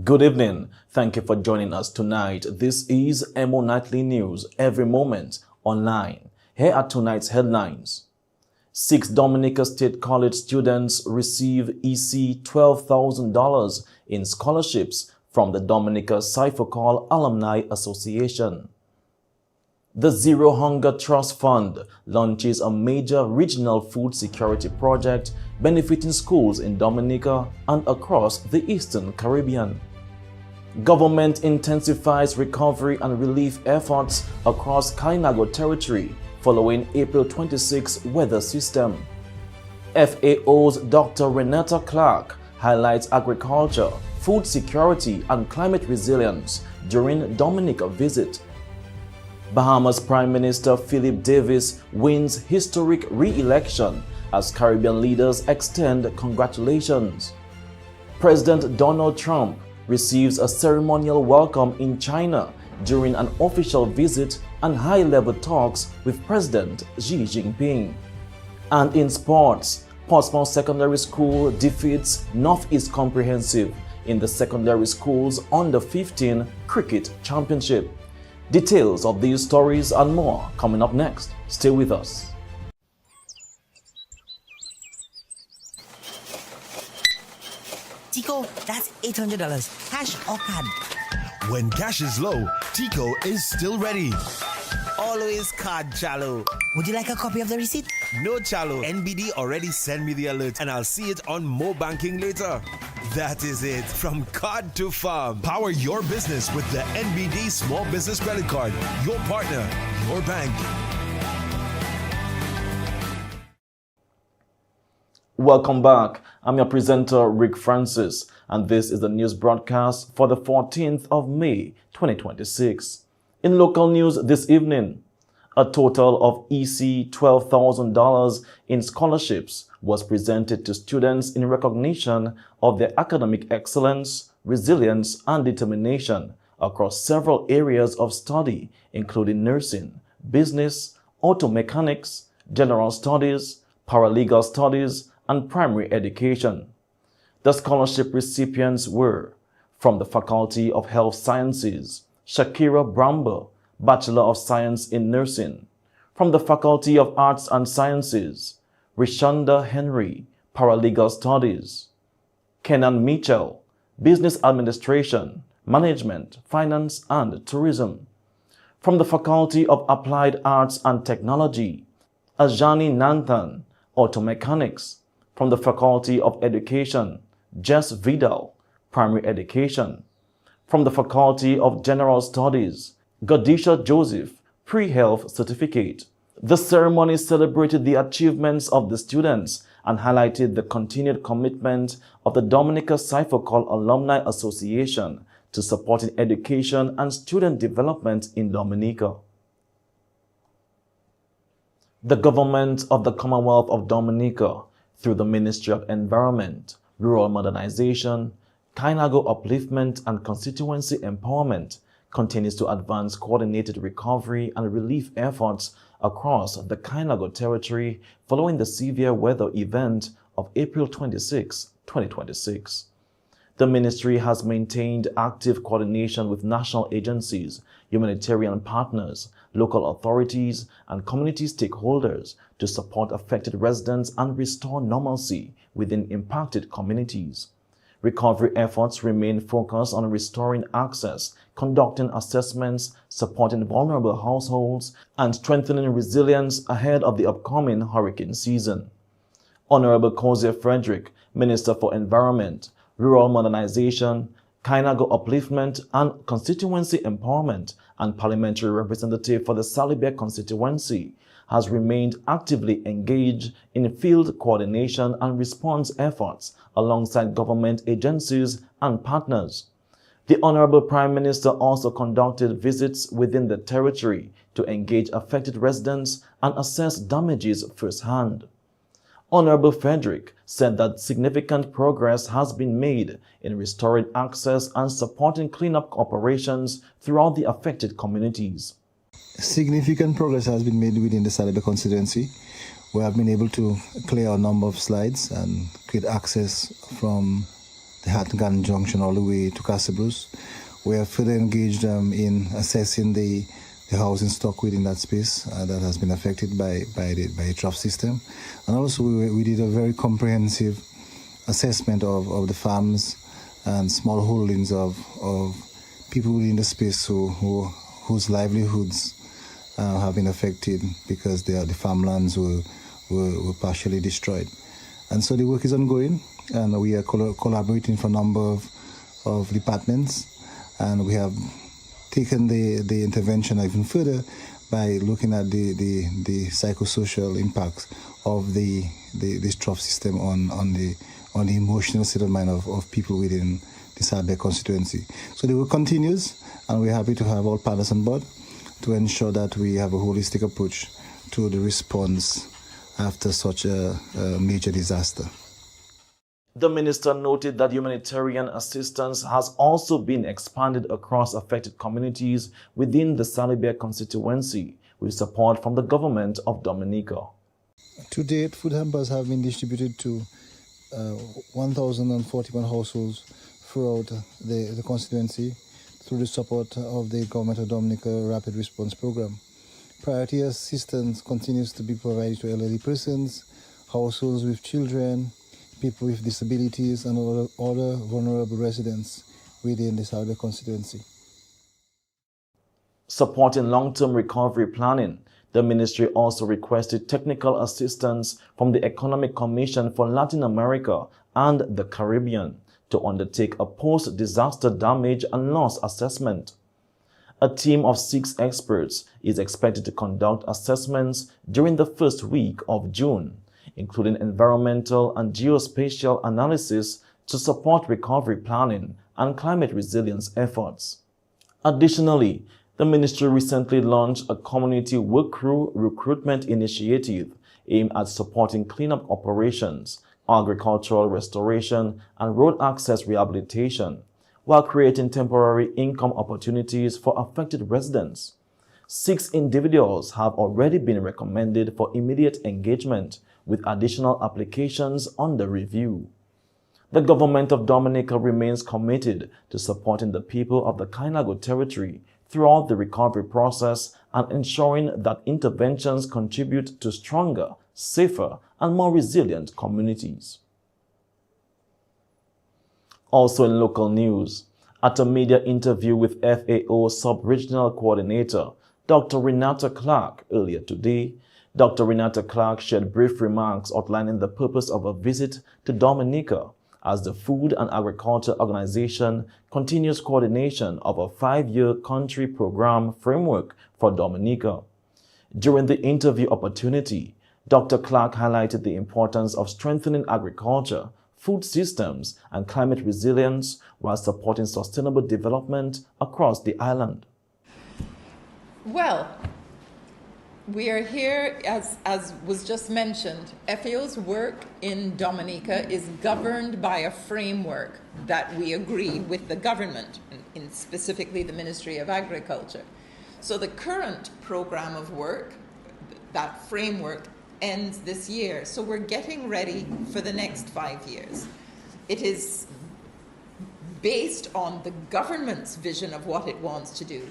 Good evening. Thank you for joining us tonight. This is Emo Nightly News, every moment online. Here are tonight's headlines. 6 Dominica State College students receive EC $12,000 in scholarships from the Dominica Cypher Alumni Association. The Zero Hunger Trust Fund launches a major regional food security project benefiting schools in Dominica and across the Eastern Caribbean. Government intensifies recovery and relief efforts across Kainago territory following April 26 weather system. FAO's Dr. Renata Clark highlights agriculture, food security, and climate resilience during Dominica visit. Bahamas Prime Minister Philip Davis wins historic re-election as Caribbean leaders extend congratulations. President Donald Trump receives a ceremonial welcome in China during an official visit and high-level talks with President Xi Jinping. And in sports, Portsmouth Secondary School defeats Northeast Comprehensive in the Secondary Schools Under-15 Cricket Championship. Details of these stories and more coming up next. Stay with us. Tico, that's $800. Cash or card? When cash is low, Tico is still ready. Always card, Chalo. Would you like a copy of the receipt? No, Chalo. NBD already sent me the alert and I'll see it on Mo Banking later. That is it. From card to farm. Power your business with the NBD Small Business Credit Card. Your partner, your bank. Welcome back. I'm your presenter, Rick Francis, and this is the news broadcast for the 14th of May, 2026. In local news this evening, a total of EC $12,000 in scholarships was presented to students in recognition of their academic excellence, resilience, and determination across several areas of study, including nursing, business, auto mechanics, general studies, paralegal studies, and primary education. The scholarship recipients were from the Faculty of Health Sciences, Shakira Bramble, Bachelor of Science in Nursing; from the Faculty of Arts and Sciences, Rishonda Henry, Paralegal Studies; Kenan Mitchell, Business Administration, Management, Finance, and Tourism; from the Faculty of Applied Arts and Technology, Ajani Nanthan, Auto Mechanics; from the Faculty of Education, Jess Vidal, Primary Education; from the Faculty of General Studies, Godisha Joseph, Pre-Health Certificate. The ceremony celebrated the achievements of the students and highlighted the continued commitment of the Dominica Cypher Alumni Association to supporting education and student development in Dominica. The government of the Commonwealth of Dominica, through the Ministry of Environment, Rural Modernization, Kainago Upliftment, and Constituency Empowerment, continues to advance coordinated recovery and relief efforts across the Kainago territory following the severe weather event of April 26, 2026. The ministry has maintained active coordination with national agencies, humanitarian partners, local authorities, and community stakeholders to support affected residents and restore normalcy within impacted communities. Recovery efforts remain focused on restoring access, conducting assessments, supporting vulnerable households, and strengthening resilience ahead of the upcoming hurricane season. Honorable Cozier Frederick, Minister for Environment, Rural Modernization, Kainago Upliftment, and Constituency Empowerment, and Parliamentary Representative for the Salibia constituency, has remained actively engaged in field coordination and response efforts alongside government agencies and partners. The Honorable Prime Minister also conducted visits within the territory to engage affected residents and assess damages firsthand. Honorable Frederick said that significant progress has been made in restoring access and supporting cleanup operations throughout the affected communities. Significant progress has been made within the Salebe constituency. We have been able to clear a number of slides and create access from the Hatton Junction all the way to Casabruce. We have further engaged in assessing the housing stock within that space that has been affected by the trough system. And also we did a very comprehensive assessment of the farms and small holdings of people within the space whose livelihoods have been affected because the farmlands were partially destroyed. And so the work is ongoing, and we are collaborating for a number of departments, and we have taken the intervention even further by looking at the psychosocial impacts of this trough system on the emotional state of mind of people within the Salebe constituency. So the work continues, and we're happy to have all partners on board to ensure that we have a holistic approach to the response after such a major disaster. The minister noted that humanitarian assistance has also been expanded across affected communities within the Salebe constituency with support from the government of Dominica. To date, food hampers have been distributed to 1,041 households throughout the constituency through the support of the Government of Dominica Rapid Response Program. Priority assistance continues to be provided to elderly persons, households with children, people with disabilities, and other vulnerable residents within the Salebe constituency. Supporting long-term recovery planning, the ministry also requested technical assistance from the Economic Commission for Latin America and the Caribbean to undertake a post-disaster damage and loss assessment. A team of 6 experts is expected to conduct assessments during the first week of June, including environmental and geospatial analysis to support recovery planning and climate resilience efforts. Additionally, the ministry recently launched a community work crew recruitment initiative aimed at supporting cleanup operations, agricultural restoration, and road access rehabilitation, while creating temporary income opportunities for affected residents. 6 individuals have already been recommended for immediate engagement, with additional applications under review. The government of Dominica remains committed to supporting the people of the Kainago territory throughout the recovery process and ensuring that interventions contribute to stronger, safer, and more resilient communities. Also in local news, at a media interview with FAO Sub-Regional Coordinator Dr. Renata Clark earlier today, Dr. Renata Clark shared brief remarks outlining the purpose of a visit to Dominica as the Food and Agriculture Organization continues coordination of a 5-year country program framework for Dominica. During the interview opportunity, Dr. Clark highlighted the importance of strengthening agriculture, food systems, and climate resilience while supporting sustainable development across the island. Well, we are here, as was just mentioned, FAO's work in Dominica is governed by a framework that we agree with the government, in specifically the Ministry of Agriculture. So the current program of work, that framework, ends this year. So we're getting ready for the next 5 years. It is based on the government's vision of what it wants to do.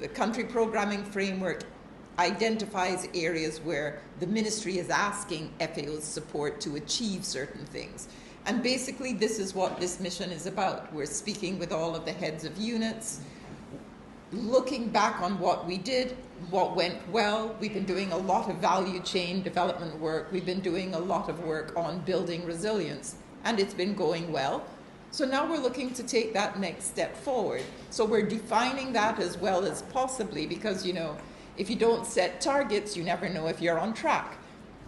The country programming framework identifies areas where the ministry is asking FAO's support to achieve certain things. And basically this is what this mission is about. We're speaking with all of the heads of units, looking back on what we did, what went well. We've been doing a lot of value chain development work. We've been doing a lot of work on building resilience, and it's been going well. So now we're looking to take that next step forward. So we're defining that as well as possibly, because, you know, If you don't set targets, you never know if you're on track.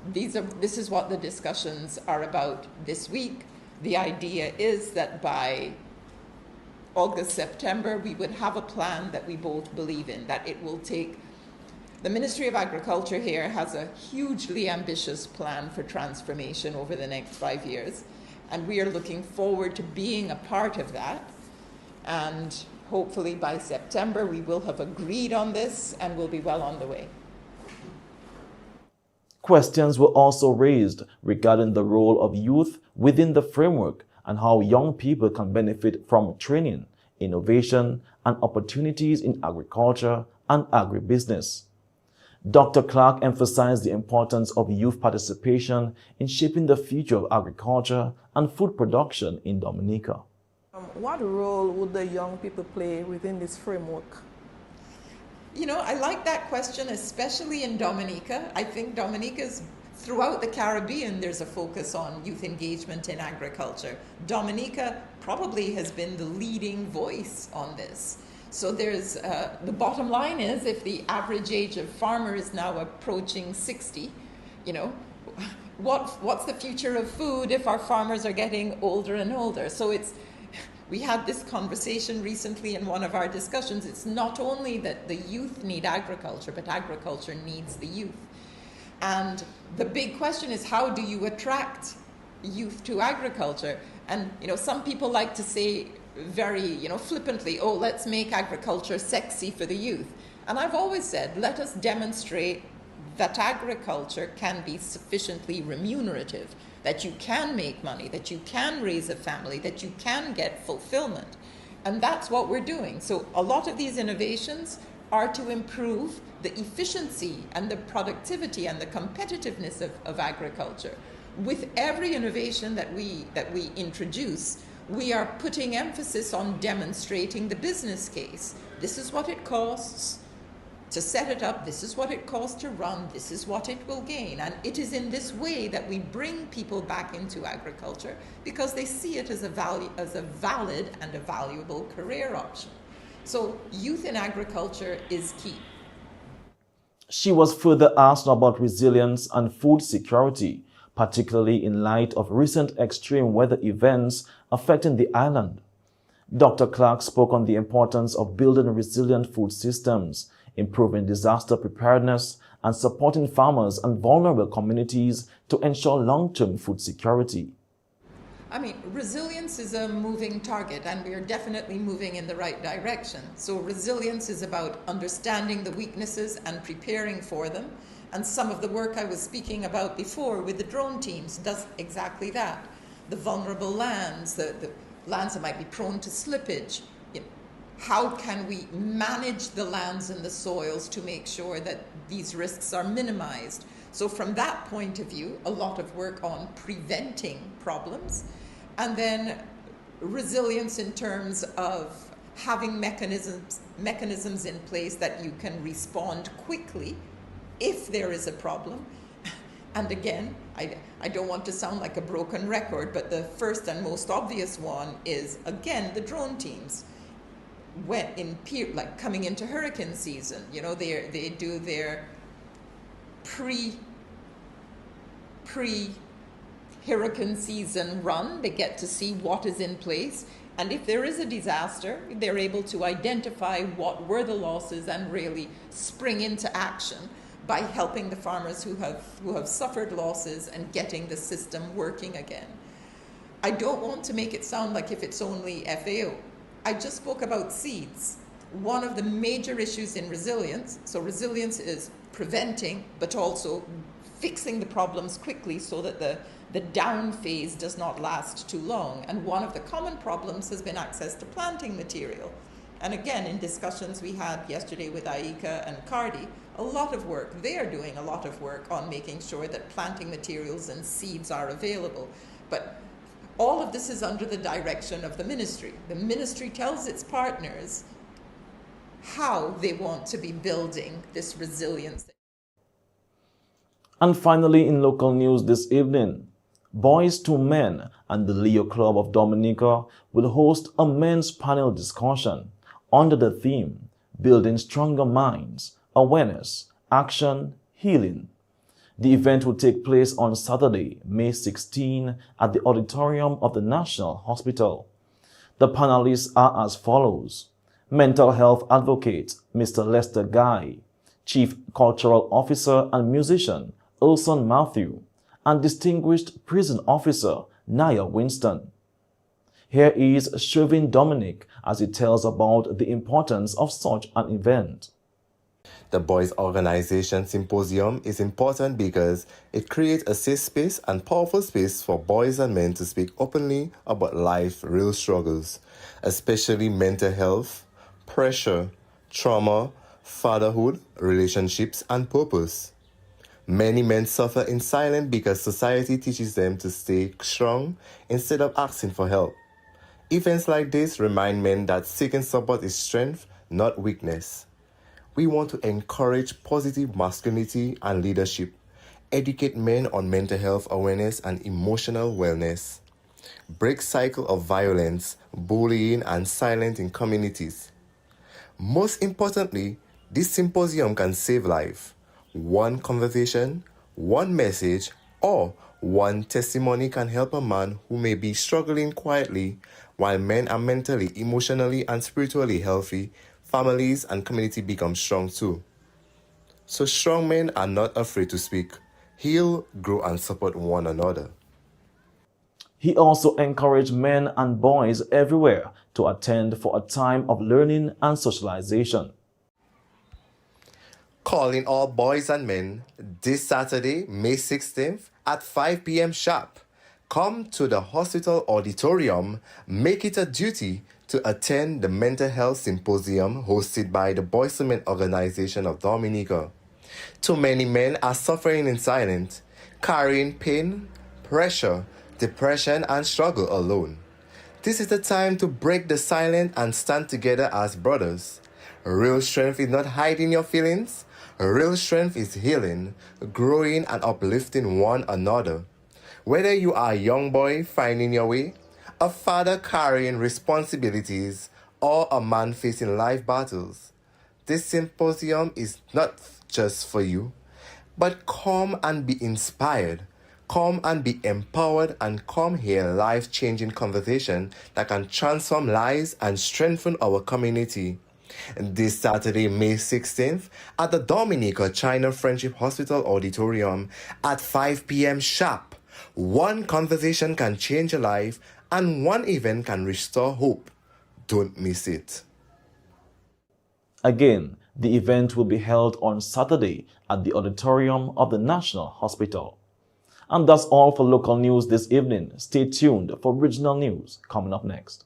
This is what the discussions are about this week. The idea is that by August, September, we would have a plan that we both believe in, that it will take. The Ministry of Agriculture here has a hugely ambitious plan for transformation over the next 5 years, and we are looking forward to being a part of that. And hopefully by September, we will have agreed on this and will be well on the way. Questions were also raised regarding the role of youth within the framework and how young people can benefit from training, innovation, and opportunities in agriculture and agribusiness. Dr. Clark emphasized the importance of youth participation in shaping the future of agriculture and food production in Dominica. What role would the young people play within this framework? You know, I like that question, especially in Dominica. I think Dominica's, throughout the Caribbean, there's a focus on youth engagement in agriculture. Dominica probably has been the leading voice on this. So there's, the bottom line is, if the average age of farmer is now approaching 60, you know, what's the future of food if our farmers are getting older and older? So we had this conversation recently in one of our discussions. It's not only that the youth need agriculture, but agriculture needs the youth. And the big question is, how do you attract youth to agriculture? And, you know, some people like to say very, you know, flippantly, oh, let's make agriculture sexy for the youth. And I've always said, let us demonstrate that agriculture can be sufficiently remunerative, that you can make money, that you can raise a family, that you can get fulfillment. And that's what we're doing. So a lot of these innovations are to improve the efficiency and the productivity and the competitiveness of agriculture. With every innovation that we introduce, we are putting emphasis on demonstrating the business case. This is what it costs to set it up, this is what it costs to run, this is what it will gain. And it is in this way that we bring people back into agriculture, because they see it as a valid and a valuable career option. So youth in agriculture is key. She was further asked about resilience and food security, particularly in light of recent extreme weather events affecting the island. Dr. Clark spoke on the importance of building resilient food systems, improving disaster preparedness, and supporting farmers and vulnerable communities to ensure long-term food security. I mean, resilience is a moving target, and we are definitely moving in the right direction. So resilience is about understanding the weaknesses and preparing for them. And some of the work I was speaking about before with the drone teams does exactly that. The vulnerable lands, the lands that might be prone to slippage. How can we manage the lands and the soils to make sure that these risks are minimized? So from that point of view, a lot of work on preventing problems, and then resilience in terms of having mechanisms in place that you can respond quickly if there is a problem. And again, I don't want to sound like a broken record, but the first and most obvious one is, again, the drone teams. When like coming into hurricane season, you know, they do their pre-hurricane season run. They get to see what is in place, and if there is a disaster, they're able to identify what were the losses and really spring into action by helping the farmers who have suffered losses and getting the system working again. I don't want to make it sound like if it's only FAO. I just spoke about seeds. One of the major issues in resilience, so resilience is preventing, but also fixing the problems quickly so that the down phase does not last too long. And one of the common problems has been access to planting material. And again, in discussions we had yesterday with AICA and CARDI, a lot of work, they are doing a lot of work on making sure that planting materials and seeds are available. But all of this is under the direction of the ministry. The ministry tells its partners how they want to be building this resilience. And finally, in local news this evening, Boys to Men and the Leo Club of Dominica will host a men's panel discussion under the theme, Building Stronger Minds, Awareness, Action, Healing. The event will take place on Saturday, May 16 at the auditorium of the National Hospital. The panelists are as follows: Mental Health Advocate Mr. Lester Guy, Chief Cultural Officer and Musician Olson Matthew, and Distinguished Prison Officer Naya Winston. Here is Shervin Dominic as he tells about the importance of such an event. The Boys Organization Symposium is important because it creates a safe space and powerful space for boys and men to speak openly about life's real struggles, especially mental health, pressure, trauma, fatherhood, relationships, and purpose. Many men suffer in silence because society teaches them to stay strong instead of asking for help. Events like this remind men that seeking support is strength, not weakness. We want to encourage positive masculinity and leadership, educate men on mental health awareness and emotional wellness, break cycle of violence, bullying, and silence in communities. Most importantly, this symposium can save life. One conversation, one message, or one testimony can help a man who may be struggling quietly. While men are mentally, emotionally, and spiritually healthy, families and community become strong too. So strong men are not afraid to speak, heal, grow, and support one another. He also encouraged men and boys everywhere to attend for a time of learning and socialization. Calling all boys and men this Saturday, May 16th at 5 p.m. sharp. Come to the hospital auditorium, make it a duty to attend the Mental Health Symposium hosted by the Boys and Men Organization of Dominica. Too many men are suffering in silence, carrying pain, pressure, depression, and struggle alone. This is the time to break the silence and stand together as brothers. Real strength is not hiding your feelings. Real strength is healing, growing, and uplifting one another. Whether you are a young boy finding your way, a father carrying responsibilities, or a man facing life battles, this symposium is not just for you, but come and be inspired, come and be empowered, and come hear life-changing conversation that can transform lives and strengthen our community. This Saturday, May 16th, at the Dominica China Friendship Hospital Auditorium at 5 p.m. sharp. One conversation can change a life, and one event can restore hope. Don't miss it. Again, the event will be held on Saturday at the auditorium of the National Hospital. And that's all for local news this evening. Stay tuned for regional news coming up next.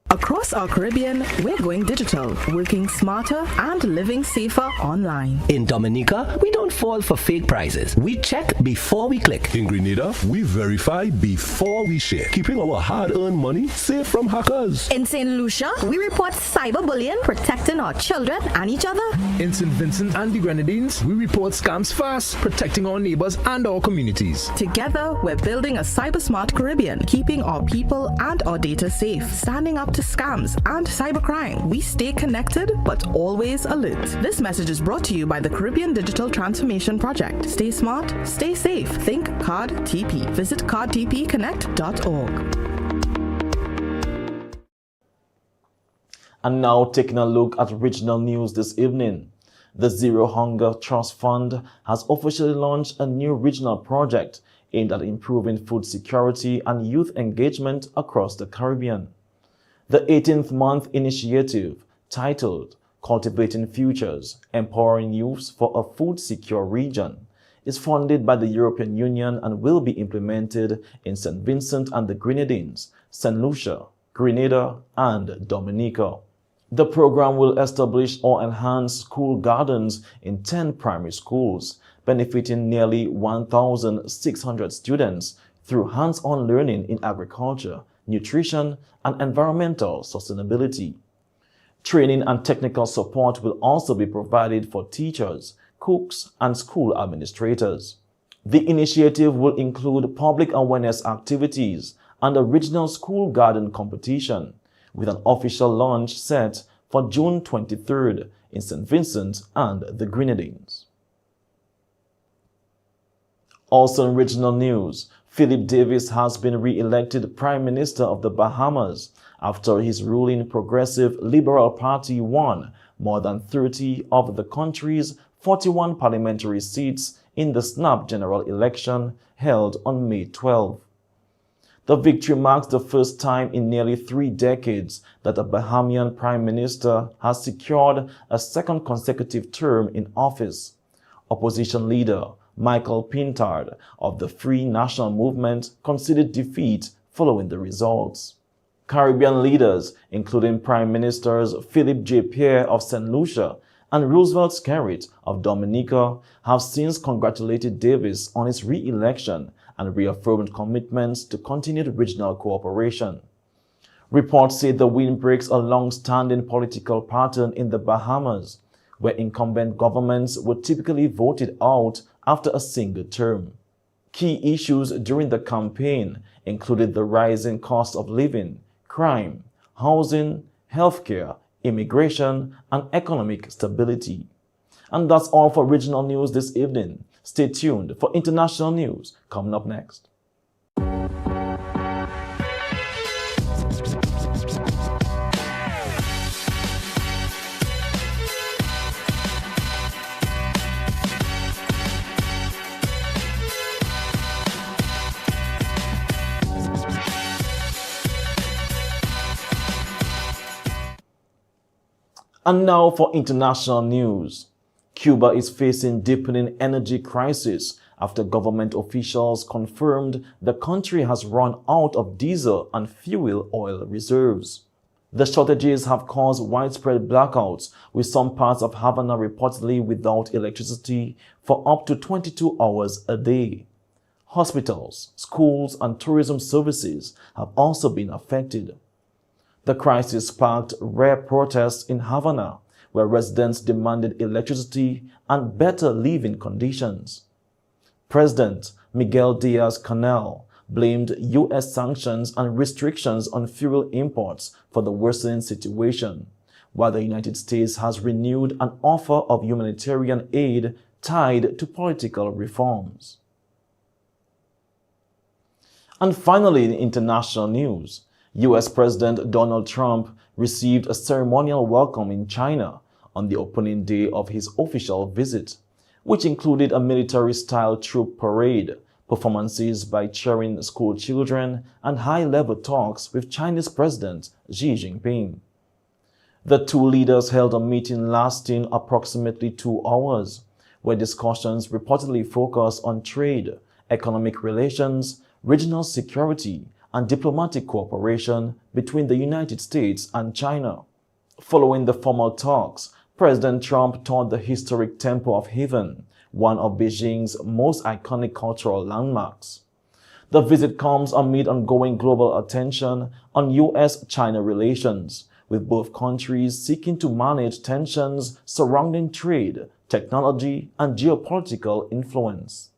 Across our Caribbean, we're going digital, working smarter and living safer online. In Dominica, we don't fall for fake prices. We check before we click. In Grenada, we verify before we share, keeping our hard-earned money safe from hackers. In St. Lucia, we report cyberbullying, protecting our children and each other. In St. Vincent and the Grenadines, we report scams fast, protecting our neighbors and our communities. Together, we're building a cyber-smart Caribbean, keeping our people and our data safe, standing up to scams and cybercrime. We stay connected, but always alert. This message is brought to you by the Caribbean Digital Transformation Project. Stay smart, stay safe. Think Card TP. Visit cardtpconnect.org. And now taking a look at regional news this evening. The Zero Hunger Trust Fund has officially launched a new regional project aimed at improving food security and youth engagement across the Caribbean. The 18th month initiative, titled Cultivating Futures, Empowering Youth for a Food Secure Region, is funded by the European Union and will be implemented in St. Vincent and the Grenadines, St. Lucia, Grenada, and Dominica. The program will establish or enhance school gardens in 10 primary schools, benefiting nearly 1,600 students through hands-on learning in agriculture, nutrition, and environmental sustainability. Training and technical support will also be provided for teachers, cooks, and school administrators. The initiative will include public awareness activities and a regional school garden competition, with an official launch set for June 23rd in St. Vincent and the Grenadines. Also in regional news, Philip Davis has been re-elected Prime Minister of the Bahamas after his ruling Progressive Liberal Party won more than 30 of the country's 41 parliamentary seats in the snap general election held on May 12. The victory marks the first time in nearly 3 decades that a Bahamian Prime Minister has secured a second consecutive term in office. Opposition leader Michael Pintard of the Free National Movement conceded defeat following the results. Caribbean leaders, including Prime Ministers Philip J. Pierre of St. Lucia and Roosevelt Skerrit of Dominica, have since congratulated Davis on his re-election and reaffirmed commitments to continued regional cooperation. Reports say the win breaks a long-standing political pattern in the Bahamas, where incumbent governments were typically voted out after a single term. Key issues during the campaign included the rising cost of living, crime, housing, healthcare, immigration, and economic stability. And that's all for regional news this evening. Stay tuned for international news coming up next. And now for international news. Cuba is facing deepening energy crisis after government officials confirmed the country has run out of diesel and fuel oil reserves. The shortages have caused widespread blackouts, with some parts of Havana reportedly without electricity for up to 22 hours a day. Hospitals, schools, and tourism services have also been affected. The crisis sparked rare protests in Havana, where residents demanded electricity and better living conditions. President Miguel Diaz-Canel blamed U.S. sanctions and restrictions on fuel imports for the worsening situation, while the United States has renewed an offer of humanitarian aid tied to political reforms. And finally, in international news, U.S. President Donald Trump received a ceremonial welcome in China on the opening day of his official visit, which included a military-style troop parade, performances by cheering school children, and high-level talks with Chinese President Xi Jinping. The two leaders held a meeting lasting approximately 2 hours, where discussions reportedly focused on trade, economic relations, regional security, and diplomatic cooperation between the United States and China. Following the formal talks, President Trump toured the historic Temple of Heaven, one of Beijing's most iconic cultural landmarks. The visit comes amid ongoing global attention on U.S.-China relations, with both countries seeking to manage tensions surrounding trade, technology, and geopolitical influence.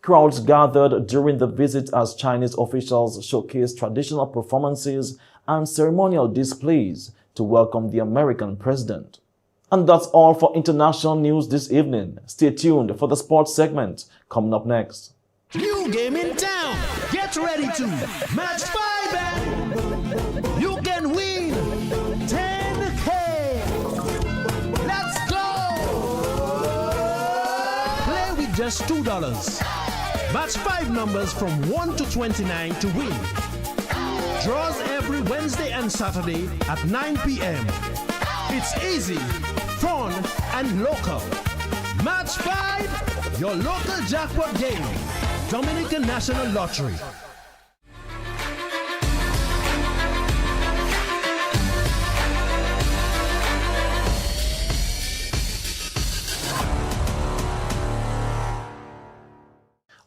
Crowds gathered during the visit as Chinese officials showcased traditional performances and ceremonial displays to welcome the American president. And that's all for international news this evening. Stay tuned for the sports segment coming up next. New game in town. Get ready to match 5 and you can win 10K. Let's go. Play with just $2. Match 5 numbers from 1 to 29 to win. Draws every Wednesday and Saturday at 9 p.m. It's easy, fun, and local. Match 5, your local jackpot game. Dominican National Lottery.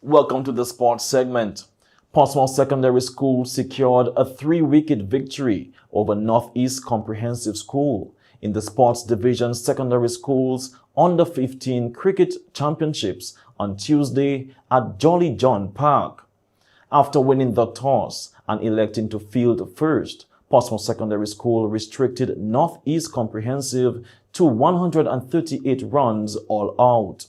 Welcome to the sports segment. Portsmouth Secondary School secured a 3-wicket victory over Northeast Comprehensive School in the Sports Division Secondary Schools Under-15 Cricket Championships on Tuesday at Jolly John Park. After winning the toss and electing to field first, Portsmouth Secondary School restricted Northeast Comprehensive to 138 runs all out.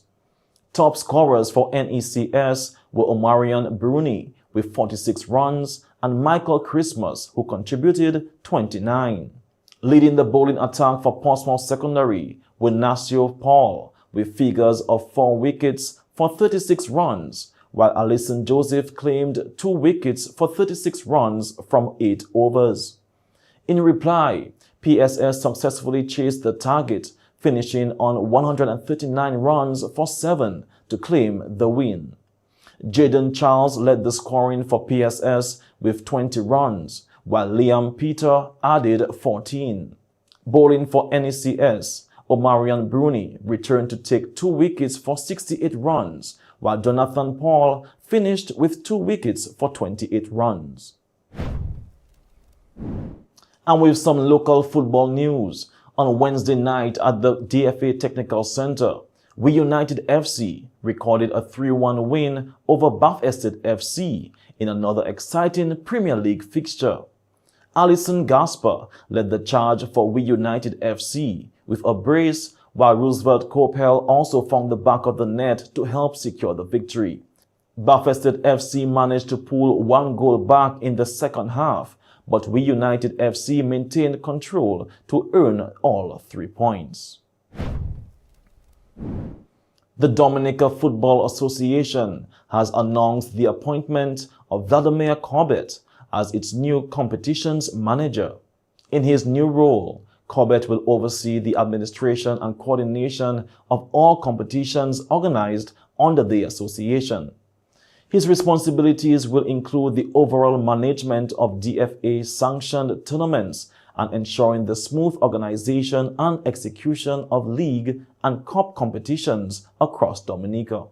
Top scorers for NECS were Omarion Bruni with 46 runs and Michael Christmas, who contributed 29. Leading the bowling attack for Portsmouth Secondary were Nasio Paul with figures of 4 wickets for 36 runs, while Alison Joseph claimed 2 wickets for 36 runs from 8 overs. In reply, PSS successfully chased the target, finishing on 139 runs for 7 to claim the win. Jaden Charles led the scoring for PSS with 20 runs, while Liam Peter added 14. Bowling for NECS, Omarion Bruni returned to take 2 wickets for 68 runs, while Jonathan Paul finished with 2 wickets for 28 runs. And with some local football news, on Wednesday night at the DFA Technical Center, We United FC recorded a 3-1 win over Bath Estate FC in another exciting Premier League fixture. Alison Gasper led the charge for We United FC with a brace, while Roosevelt Coppell also found the back of the net to help secure the victory. Bath Estate FC managed to pull 1 goal back in the second half, but We United FC maintained control to earn all 3 points. The Dominica Football Association has announced the appointment of Vladimir Corbett as its new competitions manager. In his new role, Corbett will oversee the administration and coordination of all competitions organized under the association. His responsibilities will include the overall management of DFA-sanctioned tournaments and ensuring the smooth organization and execution of league and cup competitions across Dominica.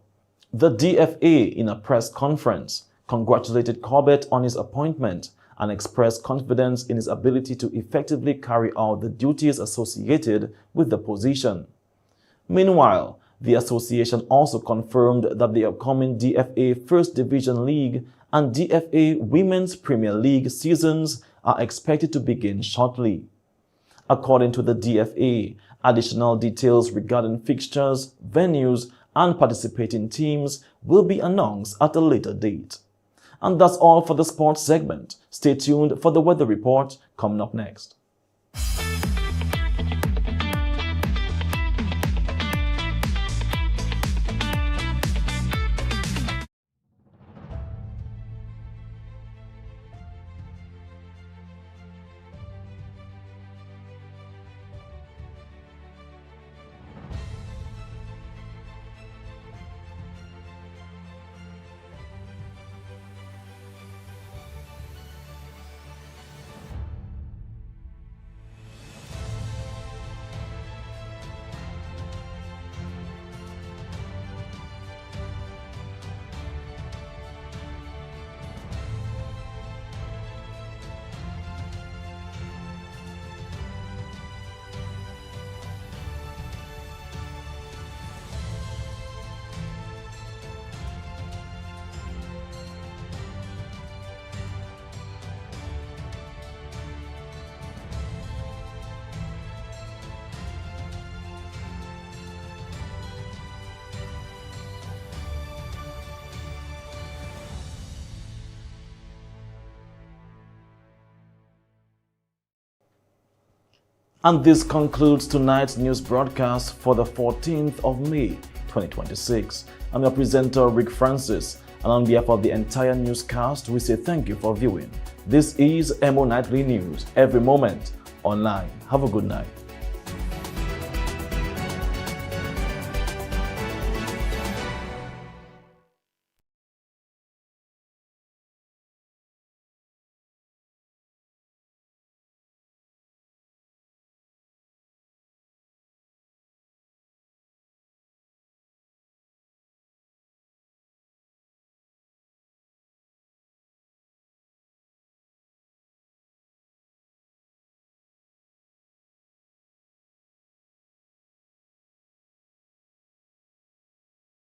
The DFA, in a press conference, congratulated Corbett on his appointment and expressed confidence in his ability to effectively carry out the duties associated with the position. Meanwhile, the association also confirmed that the upcoming DFA First Division League and DFA Women's Premier League seasons are expected to begin shortly. According to the DFA, additional details regarding fixtures, venues, and participating teams will be announced at a later date. And that's all for the sports segment. Stay tuned for the weather report coming up next. And this concludes tonight's news broadcast for the 14th of May, 2026. I'm your presenter, Rick Francis, and on behalf of the entire newscast, we say thank you for viewing. This is Emo Nightly News, every moment online. Have a good night.